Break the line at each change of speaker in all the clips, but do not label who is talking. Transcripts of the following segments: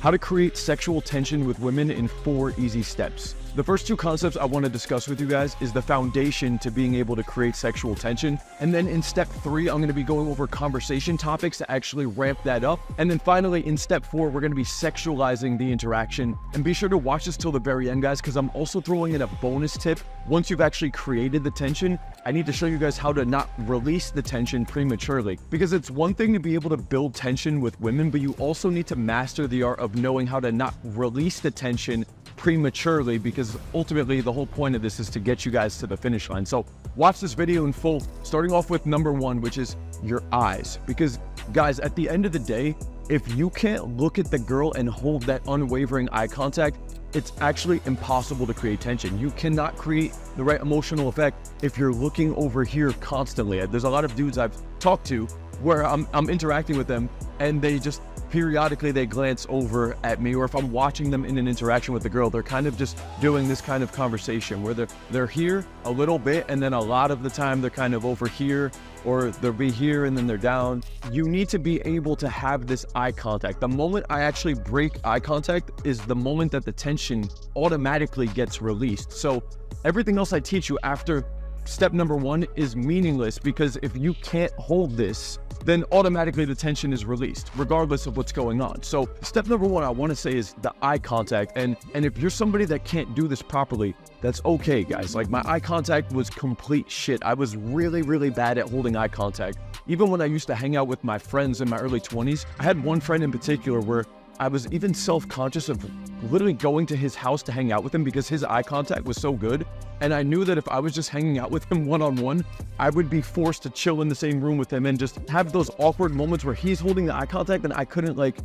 How to create sexual tension with women in 4 easy steps. The first 2 concepts I want to discuss with you guys is the foundation to being able to create sexual tension. And then in step 3, I'm going to be going over conversation topics to actually ramp that up. And then finally, in step 4, we're going to be sexualizing the interaction. And be sure to watch this till the very end, guys, because I'm also throwing in a bonus tip. Once you've actually created the tension, I need to show you guys how to not release the tension prematurely. Because it's one thing to be able to build tension with women, but you also need to master the art of knowing how to not release the tension prematurely, because ultimately the whole point of this is to get you guys to the finish line. So watch this video in full, starting off with number 1, which is your eyes. Because guys, at the end of the day, if you can't look at the girl and hold that unwavering eye contact, it's actually impossible to create tension. You cannot create the right emotional effect if you're looking over here constantly. There's a lot of dudes I've talked to where I'm interacting with them and they just periodically they glance over at me, or if I'm watching them in an interaction with the girl, they're kind of just doing this kind of conversation where they're here a little bit and then a lot of the time they're kind of over here, or they'll be here and then they're down. You need to be able to have this eye contact. The moment I actually break eye contact is the moment that the tension automatically gets released. So everything else I teach you after step number 1 is meaningless, because if you can't hold this, then automatically the tension is released, regardless of what's going on. So step number 1 I want to say is the eye contact. And if you're somebody that can't do this properly, that's okay, guys. Like, my eye contact was complete shit. I was really bad at holding eye contact. Even when I used to hang out with my friends in my early 20s, I had one friend in particular where I was even self-conscious of literally going to his house to hang out with him because his eye contact was so good. And I knew that if I was just hanging out with him one-on-one, I would be forced to chill in the same room with him and just have those awkward moments where he's holding the eye contact and I couldn't like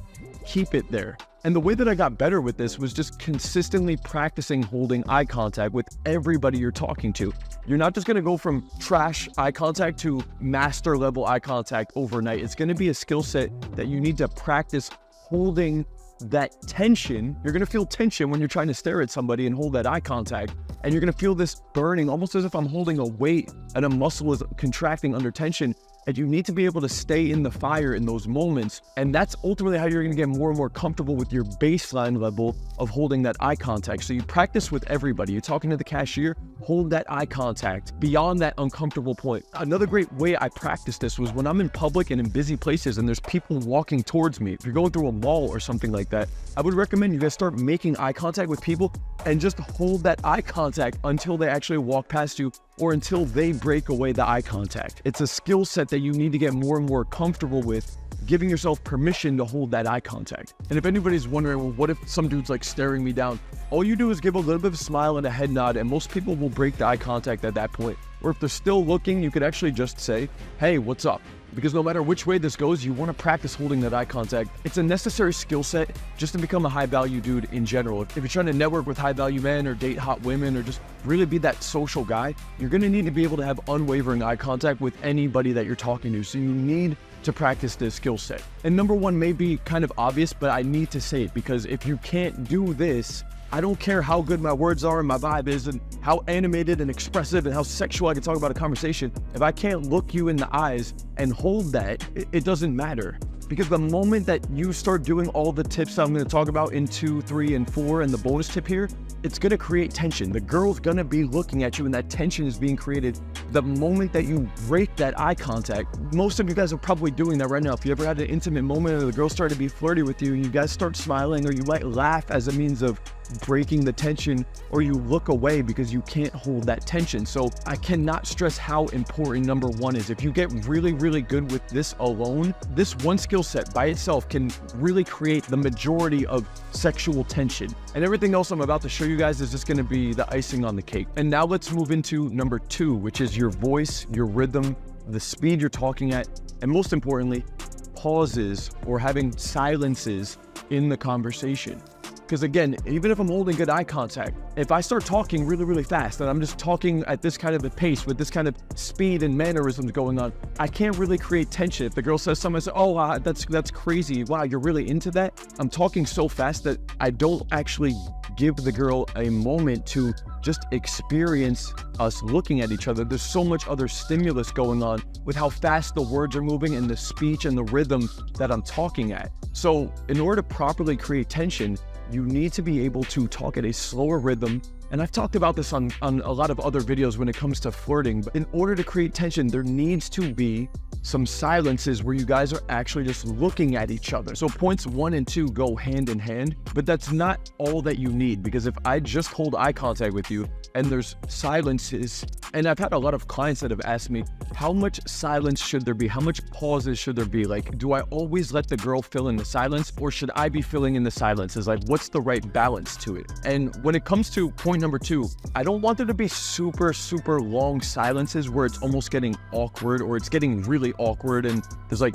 keep it there. And the way that I got better with this was just consistently practicing holding eye contact with everybody you're talking to. You're not just going to go from trash eye contact to master level eye contact overnight. It's going to be a skill set that you need to practice holding that tension. You're going to feel tension when you're trying to stare at somebody and hold that eye contact. And you're going to feel this burning, almost as if I'm holding a weight and a muscle is contracting under tension. And you need to be able to stay in the fire in those moments. And that's ultimately how you're going to get more and more comfortable with your baseline level of holding that eye contact. So you practice with everybody. You're talking to the cashier, hold that eye contact beyond that uncomfortable point. Another great way I practiced this was when I'm in public and in busy places and there's people walking towards me. If you're going through a mall or something like that, I would recommend you guys start making eye contact with people and just hold that eye contact until they actually walk past you, or until they break away the eye contact. It's a skill set that you need to get more and more comfortable with, giving yourself permission to hold that eye contact. And if anybody's wondering, well, what if some dude's like staring me down? All you do is give a little bit of a smile and a head nod, and most people will break the eye contact at that point. Or if they're still looking, you could actually just say, hey, what's up? Because no matter which way this goes, you want to practice holding that eye contact. It's a necessary skill set just to become a high-value dude in general. If you're trying to network with high-value men or date hot women or just really be that social guy, you're going to need to be able to have unwavering eye contact with anybody that you're talking to. So you need to practice this skill set. And number 1 may be kind of obvious, but I need to say it, because if you can't do this, I don't care how good my words are and my vibe is and how animated and expressive and how sexual I can talk about a conversation. If I can't look you in the eyes and hold that, it doesn't matter. Because the moment that you start doing all the tips I'm going to talk about in 2, 3, and 4, and the bonus tip here, it's going to create tension. The girl's going to be looking at you and that tension is being created the moment that you break that eye contact. Most of you guys are probably doing that right now. If you ever had an intimate moment and the girl started to be flirty with you and you guys start smiling, or you might laugh as a means of breaking the tension, or you look away because you can't hold that tension. So I cannot stress how important number 1 is. If you get really good with this alone, this one skill set by itself can really create the majority of sexual tension. And everything else I'm about to show you guys is just going to be the icing on the cake. And now let's move into number 2, which is your voice, your rhythm, the speed you're talking at, and most importantly, pauses or having silences in the conversation. Because again, even if I'm holding good eye contact, if I start talking really fast and I'm just talking at this kind of a pace with this kind of speed and mannerisms going on, I can't really create tension. If the girl says something, I say, oh, that's crazy. Wow, you're really into that? I'm talking so fast that I don't actually give the girl a moment to just experience us looking at each other. There's so much other stimulus going on with how fast the words are moving and the speech and the rhythm that I'm talking at. So in order to properly create tension, you need to be able to talk at a slower rhythm. And I've talked about this on a lot of other videos when it comes to flirting, but in order to create tension, there needs to be some silences where you guys are actually just looking at each other. So points 1 and 2 go hand in hand, but that's not all that you need, because if I just hold eye contact with you and there's silences, and I've had a lot of clients that have asked me, how much silence should there be? How much pauses should there be? Like, do I always let the girl fill in the silence, or should I be filling in the silences? Like, what's the right balance to it? And when it comes to point number 2, I don't want there to be super long silences where it's almost getting awkward, or it's getting really awkward and there's like,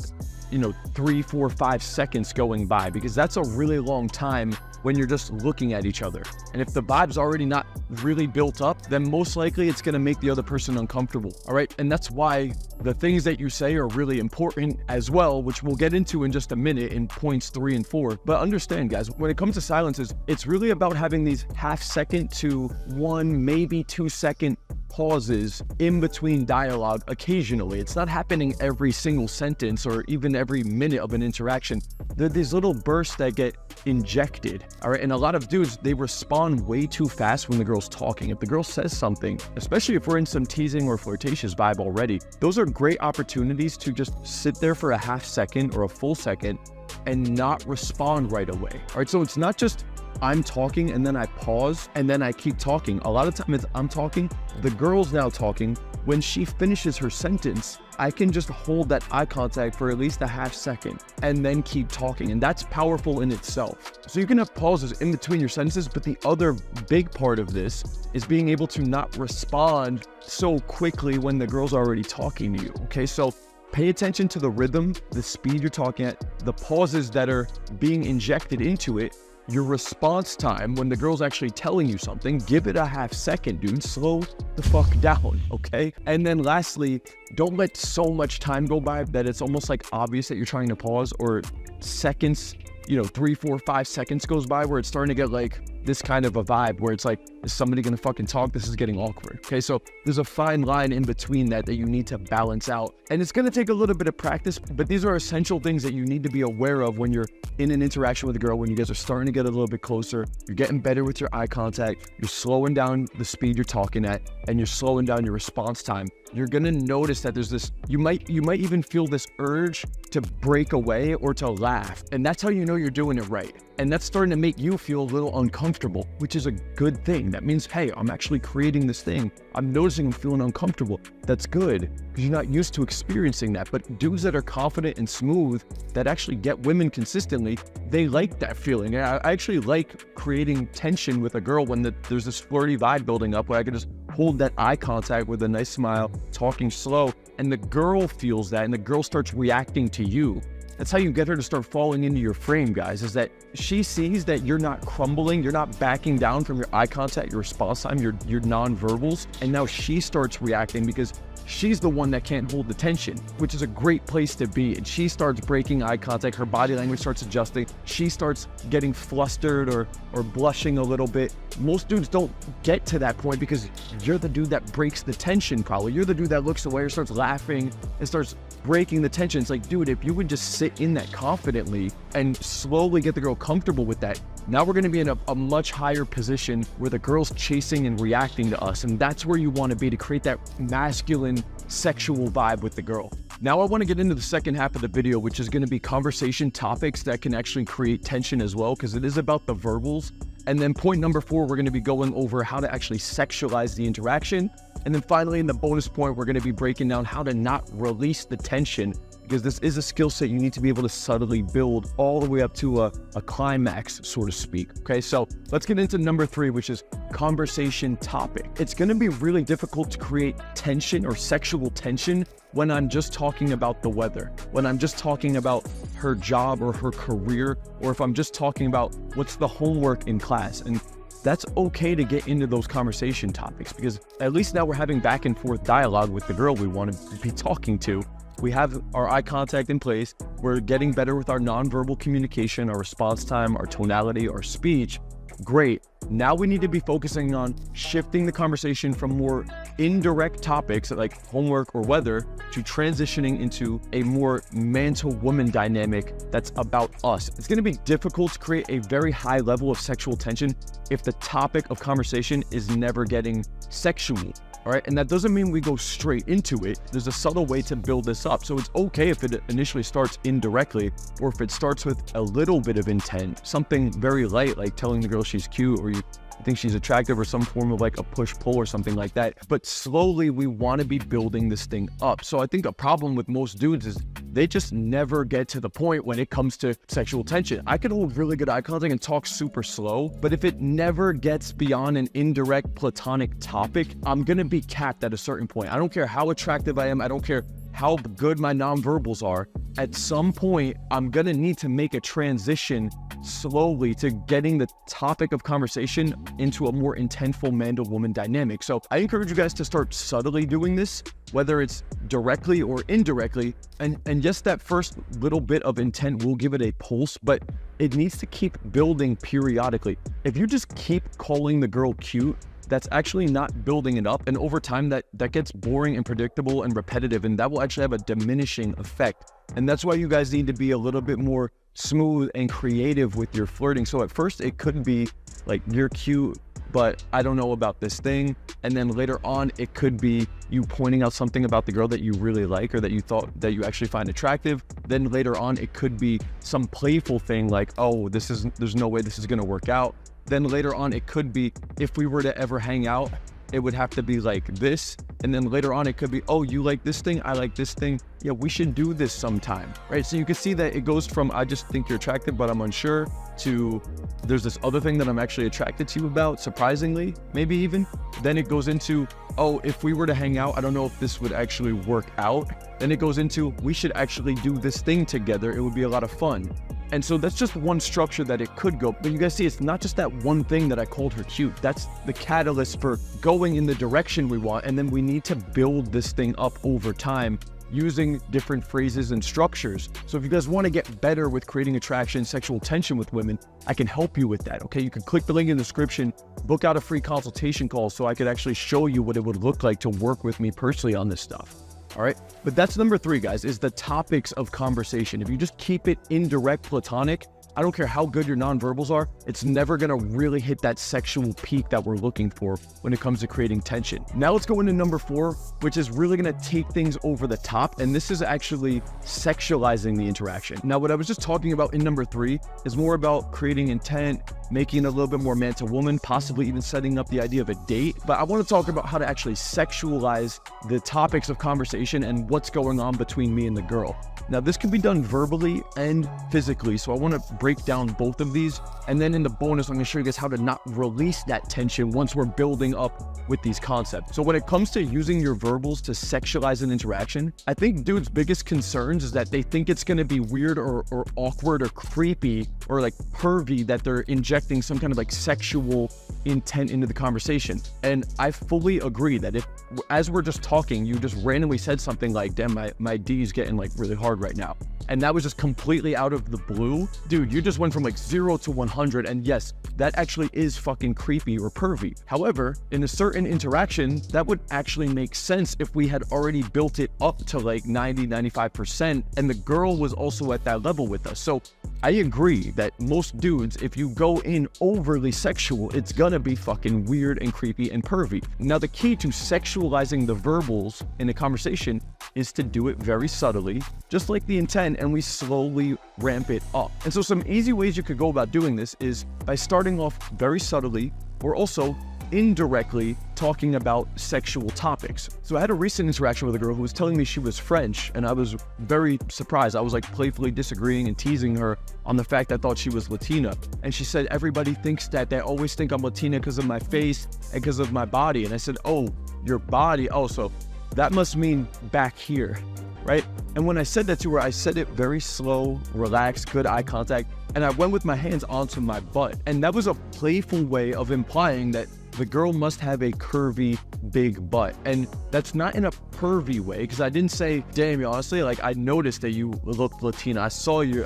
3, 4, 5 seconds going by, because that's a really long time when you're just looking at each other. And if the vibe's already not really built up, then most likely it's gonna make the other person uncomfortable, all right? And that's why the things that you say are really important as well, which we'll get into in just a minute in points 3 and 4. But understand, guys, when it comes to silences, it's really about having these half-second to 1, maybe 2-second pauses in between dialogue occasionally. It's not happening every single sentence or even every minute of an interaction. There are these little bursts that get injected, all right? And a lot of dudes, they respond way too fast when the girl's talking. If the girl says something, especially if we're in some teasing or flirtatious vibe already, those are great opportunities to just sit there for a half second or a full second and not respond right away, all right? So it's not just I'm talking and then I pause and then I keep talking. A lot of times I'm talking, the girl's now talking. When she finishes her sentence, I can just hold that eye contact for at least a half second and then keep talking. And that's powerful in itself. So you can have pauses in between your sentences, but the other big part of this is being able to not respond so quickly when the girl's already talking to you, okay? So pay attention to the rhythm, the speed you're talking at, the pauses that are being injected into it, your response time when the girl's actually telling you something. Give it a half second, dude. Slow the fuck down, okay? And then lastly, don't let so much time go by that it's almost like obvious that you're trying to pause, or seconds, 3, 4, 5 seconds goes by where it's starting to get like this kind of a vibe where it's like, is somebody gonna fucking talk? This is getting awkward, okay? So there's a fine line in between that you need to balance out. And it's gonna take a little bit of practice, but these are essential things that you need to be aware of when you're in an interaction with a girl, when you guys are starting to get a little bit closer, you're getting better with your eye contact, you're slowing down the speed you're talking at, and you're slowing down your response time. You're gonna notice that there's this, you might even feel this urge to break away or to laugh. And that's how you know you're doing it right. And that's starting to make you feel a little uncomfortable, which is a good thing. That means, hey, I'm actually creating this thing. I'm noticing I'm feeling uncomfortable. That's good, because you're not used to experiencing that. But dudes that are confident and smooth, that actually get women consistently, they like that feeling. I actually like creating tension with a girl when there's this flirty vibe building up where I can just hold that eye contact with a nice smile, talking slow, and the girl feels that, and the girl starts reacting to you. That's how you get her to start falling into your frame, guys, is that she sees that you're not crumbling, you're not backing down from your eye contact, your response time, your nonverbals, and now she starts reacting because she's the one that can't hold the tension, which is a great place to be. And she starts breaking eye contact, her body language starts adjusting, she starts getting flustered or blushing a little bit. Most dudes don't get to that point because you're the dude that breaks the tension probably. You're the dude that looks away or starts laughing and starts breaking the tension. It's like, dude, if you would just sit in that confidently and slowly get the girl comfortable with that, now we're gonna be in a much higher position where the girl's chasing and reacting to us. And that's where you wanna be, to create that masculine sexual vibe with the girl. Now I wanna get into the second half of the video, which is gonna be conversation topics that can actually create tension as well, because it is about the verbals. And then point number 4, we're gonna be going over how to actually sexualize the interaction. And then finally, in the bonus point, we're gonna be breaking down how to not release the tension, because this is a skill set you need to be able to subtly build all the way up to a climax, so to speak. Okay, so let's get into number 3, which is conversation topic. It's gonna be really difficult to create tension or sexual tension when I'm just talking about the weather, when I'm just talking about her job or her career, or if I'm just talking about what's the homework in class. And that's okay to get into those conversation topics, because at least now we're having back and forth dialogue with the girl we want to be talking to. We have our eye contact in place. We're getting better with our nonverbal communication, our response time, our tonality, our speech. Great. Now we need to be focusing on shifting the conversation from more indirect topics like homework or weather to transitioning into a more man to woman dynamic that's about us. It's going to be difficult to create a very high level of sexual tension if the topic of conversation is never getting sexual. All right, and that doesn't mean we go straight into it. There's a subtle way to build this up. So it's okay if it initially starts indirectly, or if it starts with a little bit of intent, something very light, like telling the girl she's cute, or you think she's attractive, or some form of like a push-pull or something like that. But slowly we want to be building this thing up. So I think a problem with most dudes is they just never get to the point when it comes to sexual tension. I can hold really good eye contact and talk super slow, but if it never gets beyond an indirect platonic topic, I'm gonna be capped at a certain point. I don't care how attractive I am. I don't care how good my nonverbals are. At some point, I'm gonna need to make a transition slowly to getting the topic of conversation into a more intentful man to woman dynamic. So I encourage you guys to start subtly doing this, whether it's directly or indirectly. And just that first little bit of intent will give it a pulse, but it needs to keep building periodically. If you just keep calling the girl cute, that's actually not building it up. And over time, that gets boring and predictable and repetitive, and that will actually have a diminishing effect. And that's why you guys need to be a little bit more smooth and creative with your flirting. So at first it could be like, you're cute, but I don't know about this thing. And then later on, it could be you pointing out something about the girl that you really like, or that you thought that you actually find attractive. Then later on, it could be some playful thing like, oh, there's no way this is gonna work out. Then later on, it could be, if we were to ever hang out, it would have to be like this. And then later on, it could be, oh, you like this thing, I like this thing. Yeah, we should do this sometime, right? So you can see that it goes from, I just think you're attractive, but I'm unsure, to there's this other thing that I'm actually attracted to you about, surprisingly, maybe even. Then it goes into, oh, if we were to hang out, I don't know if this would actually work out. Then it goes into, we should actually do this thing together. It would be a lot of fun. And so that's just one structure that it could go. But you guys see, it's not just that one thing that I called her cute. That's the catalyst for going in the direction we want. And then we need to build this thing up over time using different phrases and structures. So if you guys want to get better with creating attraction, sexual tension with women, I can help you with that, okay? You can click the link in the description, book out a free consultation call so I could actually show you what it would look like to work with me personally on this stuff. All right, but that's number 3, guys, is the topics of conversation. If you just keep it indirect, platonic, I don't care how good your nonverbals are, it's never gonna really hit that sexual peak that we're looking for when it comes to creating tension. Now let's go into number 4, which is really gonna take things over the top, and this is actually sexualizing the interaction. Now, what I was just talking about in number 3 is more about creating intent, making it a little bit more man to woman, possibly even setting up the idea of a date. But I want to talk about how to actually sexualize the topics of conversation and what's going on between me and the girl. Now, this can be done verbally and physically, so I want to break down both of these. And then in the bonus, I'm going to show you guys how to not release that tension once we're building up with these concepts. So when it comes to using your verbals to sexualize an interaction, I think dudes' biggest concerns is that they think it's going to be weird or awkward or creepy or like pervy that they're injecting some kind of like sexual intent into the conversation. And I fully agree that if, as we're just talking, you just randomly said something like, damn, my D is getting like really hard right now, and that was just completely out of the blue, dude, you just went from like 0 to 100. And yes, that actually is fucking creepy or pervy. However, in a certain interaction, that would actually make sense if we had already built it up to like 90-95%, and the girl was also at that level with us. So I agree that most dudes, if you go in overly sexual, it's gonna be fucking weird and creepy and pervy. Now, the key to sexualizing the verbals in a conversation is to do it very subtly, just like the intent, and we slowly ramp it up. And so some easy ways you could go about doing this is by starting off very subtly, or also indirectly talking about sexual topics. So I had a recent interaction with a girl who was telling me she was French, and I was very surprised. I was like playfully disagreeing and teasing her on the fact I thought she was Latina. And she said, everybody thinks that, they always think I'm Latina because of my face and because of my body. And I said, oh, your body? Oh, so that must mean back here, right? And when I said that to her, I said it very slow, relaxed, good eye contact, and I went with my hands onto my butt. And that was a playful way of implying that the girl must have a curvy big butt. And that's not in a pervy way, because I didn't say, damn, honestly, like, I noticed that you looked Latina. I saw your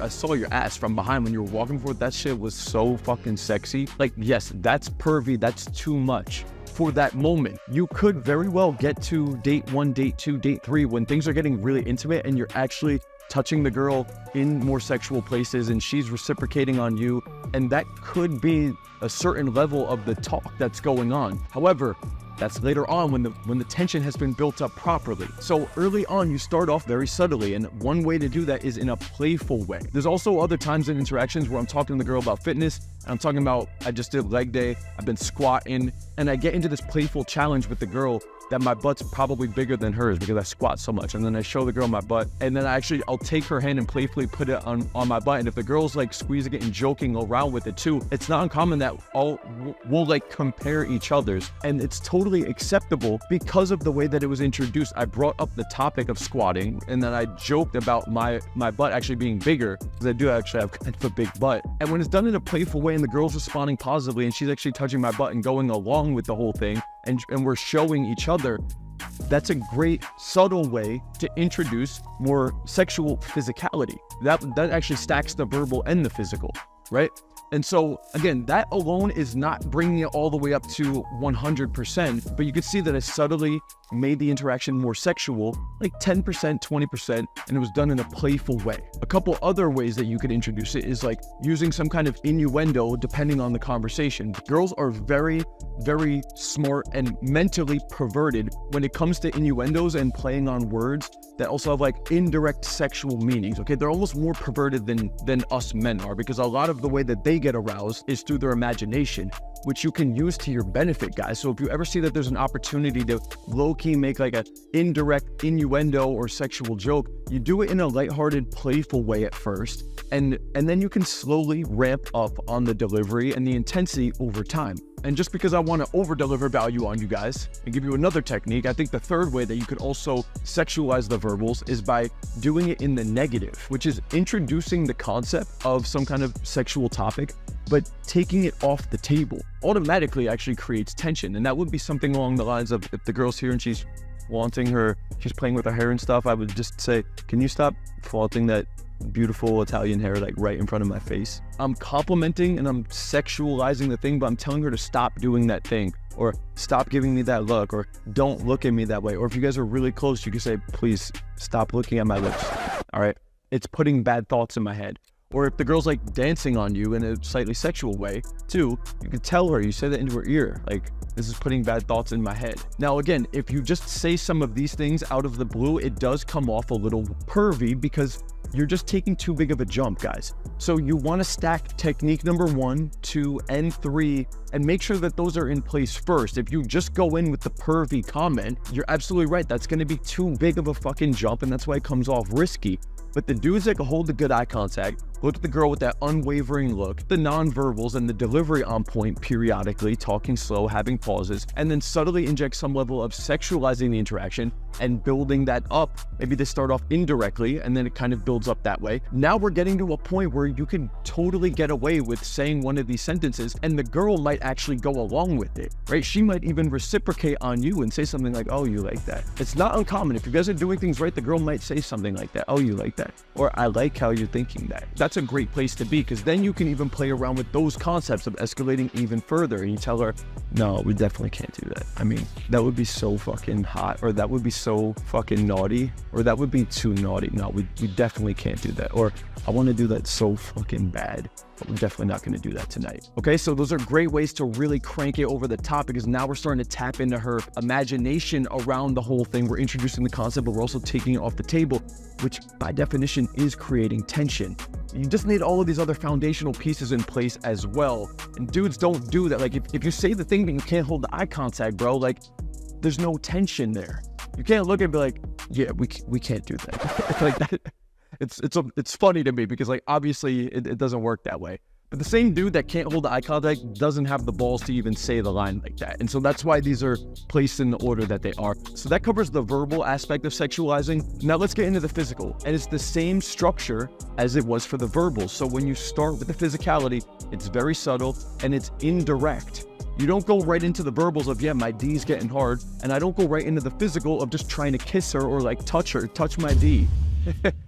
ass from behind when you were walking forward. That shit was so fucking sexy. Like, yes, that's pervy. That's too much for that moment. You could very well get to date 1, date 2, date 3 when things are getting really intimate and you're actually touching the girl in more sexual places and she's reciprocating on you, and that could be a certain level of the talk that's going on. However, that's later on when the tension has been built up properly. So early on, you start off very subtly, and one way to do that is in a playful way. There's also other times in interactions where I'm talking to the girl about fitness, and I'm talking about, I just did leg day, I've been squatting, and I get into this playful challenge with the girl that my butt's probably bigger than hers because I squat so much. And then I show the girl my butt, and then I'll take her hand and playfully put it on my butt. And if the girl's like squeezing it and joking around with it too, it's not uncommon that we'll like compare each other's, and it's totally acceptable because of the way that it was introduced. I brought up the topic of squatting, and then I joked about my butt actually being bigger, because I do actually have kind of a big butt. And when it's done in a playful way and the girl's responding positively and she's actually touching my butt and going along with the whole thing, and we're showing each other, that's a great subtle way to introduce more sexual physicality. That actually stacks the verbal and the physical, right? And so again, that alone is not bringing it all the way up to 100%, but you can see that I subtly made the interaction more sexual, like 10%, 20%, and it was done in a playful way. A couple other ways that you could introduce it is like using some kind of innuendo depending on the conversation. Girls are very, very smart and mentally perverted when it comes to innuendos and playing on words that also have like indirect sexual meanings, okay? They're almost more perverted than us men are, because a lot of the way that they get aroused is through their imagination, which you can use to your benefit, guys. So if you ever see that there's an opportunity to low-key make like an indirect innuendo or sexual joke, you do it in a lighthearted, playful way at first, and then you can slowly ramp up on the delivery and the intensity over time. And just because I want to over-deliver value on you guys and give you another technique, I think the third way that you could also sexualize the verbals is by doing it in the negative, which is introducing the concept of some kind of sexual topic, but taking it off the table automatically actually creates tension. And that would be something along the lines of, if the girl's here and she's she's playing with her hair and stuff, I would just say, can you stop flaunting that beautiful Italian hair like right in front of my face? I'm complimenting and I'm sexualizing the thing, but I'm telling her to stop doing that thing, or stop giving me that look, or don't look at me that way. Or if you guys are really close, you can say, please stop looking at my lips. All right, it's putting bad thoughts in my head. Or if the girl's like dancing on you in a slightly sexual way too, you can tell her, you say that into her ear, like, this is putting bad thoughts in my head. Now, again, if you just say some of these things out of the blue, it does come off a little pervy because you're just taking too big of a jump, guys. So you want to stack technique number 1, 2, and 3, and make sure that those are in place first. If you just go in with the pervy comment, you're absolutely right. That's going to be too big of a fucking jump, and that's why it comes off risky. But the dudes that can hold the good eye contact, look at the girl with that unwavering look, the non-verbals and the delivery on point periodically, talking slow, having pauses, and then subtly inject some level of sexualizing the interaction and building that up. Maybe they start off indirectly and then it kind of builds up that way. Now we're getting to a point where you can totally get away with saying one of these sentences and the girl might actually go along with it, right? She might even reciprocate on you and say something like, oh, you like that. It's not uncommon. If you guys are doing things right, the girl might say something like that. Oh, you like that. Or I like how you're thinking that. That's a great place to be, because then you can even play around with those concepts of escalating even further, and you tell her, no, we definitely can't do that. I mean, that would be so fucking hot, or that would be so fucking naughty, or that would be too naughty. No, we definitely can't do that. Or I want to do that so fucking bad, but we're definitely not going to do that tonight. Okay, so those are great ways to really crank it over the top, because now we're starting to tap into her imagination around the whole thing. We're introducing the concept, but we're also taking it off the table, which by definition is creating tension. You just need all of these other foundational pieces in place as well. And dudes don't do that. Like if you say the thing but you can't hold the eye contact, bro, like there's no tension there. You can't look and be like, yeah, we can't do that. Like that. It's funny to me because like obviously it doesn't work that way. But the same dude that can't hold the eye contact doesn't have the balls to even say the line like that. And so that's why these are placed in the order that they are. So that covers the verbal aspect of sexualizing. Now let's get into the physical. And it's the same structure as it was for the verbal. So when you start with the physicality, it's very subtle and it's indirect. You don't go right into the verbals of, yeah, my D's getting hard, and I don't go right into the physical of just trying to kiss her or like touch her, touch my D.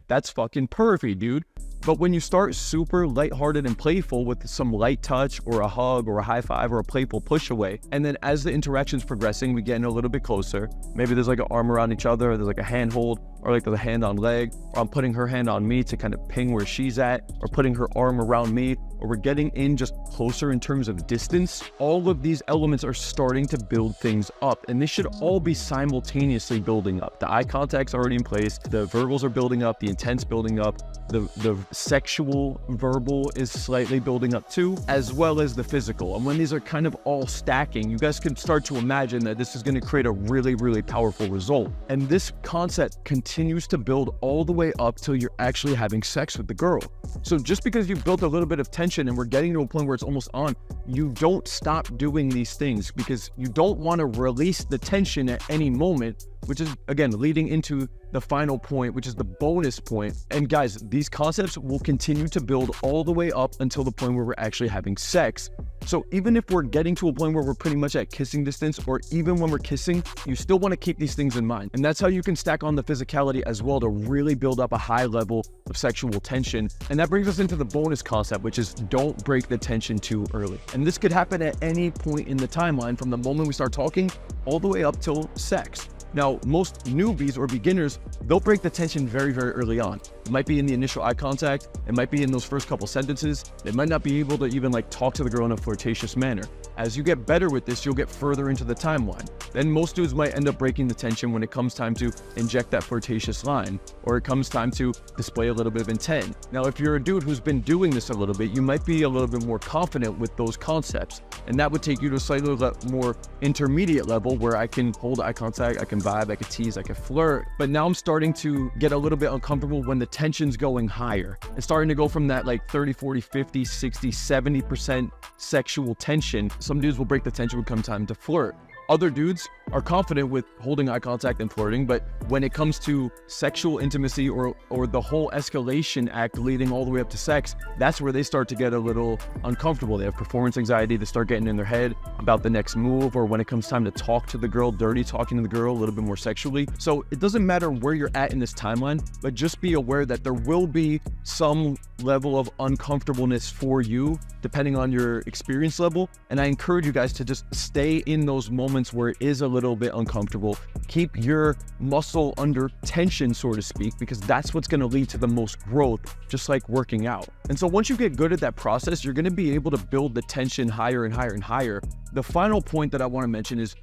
That's fucking pervy, dude. But when you start super lighthearted and playful with some light touch or a hug or a high five or a playful push away, and then as the interaction's progressing, we get in a little bit closer. Maybe there's like an arm around each other, or there's like a hand hold, or like there's a hand on leg, or I'm putting her hand on me to kind of ping where she's at, or putting her arm around me, or we're getting in just closer in terms of distance. All of these elements are starting to build things up, and they should all be simultaneously building up. The eye contact's already in place, the verbals are building up, the intent's building up, the sexual verbal is slightly building up too, as well as the physical. And when these are kind of all stacking, you guys can start to imagine that this is going to create a really, really powerful result. And this concept continues to build all the way up till you're actually having sex with the girl. So just because you built a little bit of tension and we're getting to a point where it's almost on, you don't stop doing these things because you don't want to release the tension at any moment, which is, again, leading into the final point, which is the bonus point. And guys, these concepts will continue to build all the way up until the point where we're actually having sex. So even if we're getting to a point where we're pretty much at kissing distance, or even when we're kissing, you still want to keep these things in mind. And that's how you can stack on the physicality as well to really build up a high level of sexual tension. And that brings us into the bonus concept, which is don't break the tension too early. And this could happen at any point in the timeline from the moment we start talking all the way up till sex. Now, most newbies or beginners, they'll break the tension very, very early on. It might be in the initial eye contact. It might be in those first couple sentences. They might not be able to even like talk to the girl in a flirtatious manner. As you get better with this, you'll get further into the timeline. Then most dudes might end up breaking the tension when it comes time to inject that flirtatious line, or it comes time to display a little bit of intent. Now, if you're a dude who's been doing this a little bit, you might be a little bit more confident with those concepts. And that would take you to a slightly more intermediate level where I can hold eye contact, I can vibe, I can tease, I can flirt. But now I'm starting to get a little bit uncomfortable when the tension's going higher. It's starting to go from that like 30, 40, 50, 60, 70% sexual tension. Some dudes will break the tension when it comes time to flirt. Other dudes are confident with holding eye contact and flirting, but when it comes to sexual intimacy or the whole escalation act leading all the way up to sex, that's where they start to get a little uncomfortable. They have performance anxiety. They start getting in their head about the next move, or when it comes time to talk to the girl, dirty talking to the girl a little bit more sexually. So it doesn't matter where you're at in this timeline, but just be aware that there will be some level of uncomfortableness for you depending on your experience level. And I encourage you guys to just stay in those moments where it is a little bit uncomfortable. Keep your muscle under tension, so to speak, because that's what's going to lead to the most growth, just like working out. And so once you get good at that process, you're going to be able to build the tension higher and higher and higher. The final point that I want to mention is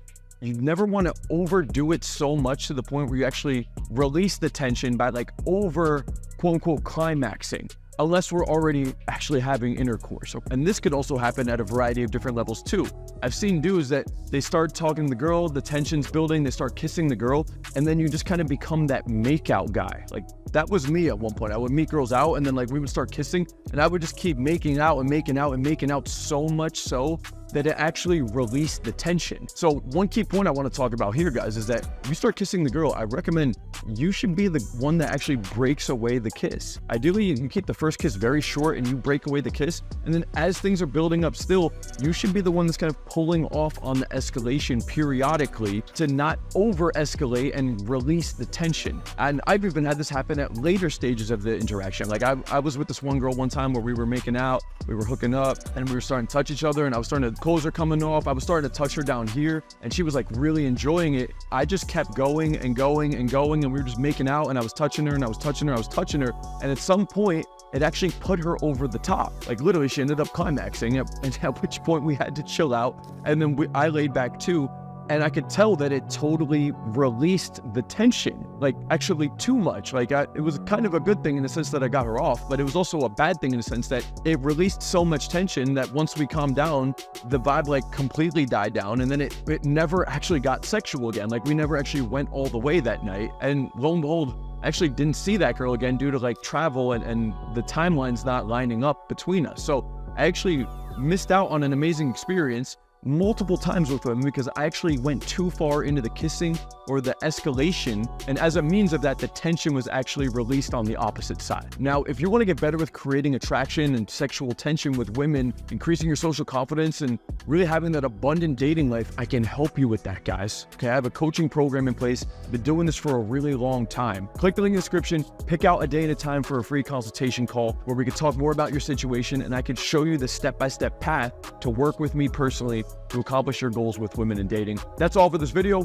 you never want to overdo it so much to the point where you actually release the tension by like over quote unquote climaxing, unless we're already actually having intercourse. And this could also happen at a variety of different levels too. I've seen dudes that they start talking to the girl, the tension's building, they start kissing the girl, and then you just kind of become that make-out guy. Like that was me at one point. I would meet girls out and then like we would start kissing and I would just keep making out and making out and making out so much so that it actually released the tension. So one key point I want to talk about here, guys, is that you start kissing the girl, I recommend you should be the one that actually breaks away the kiss. Ideally, you keep the first kiss very short and you break away the kiss. And then as things are building up still, you should be the one that's kind of pulling off on the escalation periodically to not over-escalate and release the tension. And I've even had this happen at later stages of the interaction. Like I was with this one girl one time where we were making out, we were hooking up, and we were starting to touch each other, and I was starting to clothes are coming off. I was starting to touch her down here and she was like really enjoying it. I just kept going and going and going, and we were just making out, and I was touching her and I was touching her, I was touching her. And at some point it actually put her over the top. Like literally she ended up climaxing, at which point we had to chill out. And then I laid back too. And I could tell that it totally released the tension, like actually too much. Like it was kind of a good thing in the sense that I got her off, but it was also a bad thing in the sense that it released so much tension that once we calmed down, the vibe like completely died down, and then it never actually got sexual again. Like we never actually went all the way that night. And lo and behold, I actually didn't see that girl again due to like travel and the timelines not lining up between us. So I actually missed out on an amazing experience multiple times with women because I actually went too far into the kissing or the escalation, and as a means of that, the tension was actually released on the opposite side. Now, if you want to get better with creating attraction and sexual tension with women, increasing your social confidence, and really having that abundant dating life, I can help you with that, guys. Okay, I have a coaching program in place. I've been doing this for a really long time. Click the link in the description, pick out a day and a time for a free consultation call where we can talk more about your situation, and I can show you the step-by-step path to work with me personally to accomplish your goals with women in dating. That's all for this video.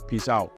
Peace out.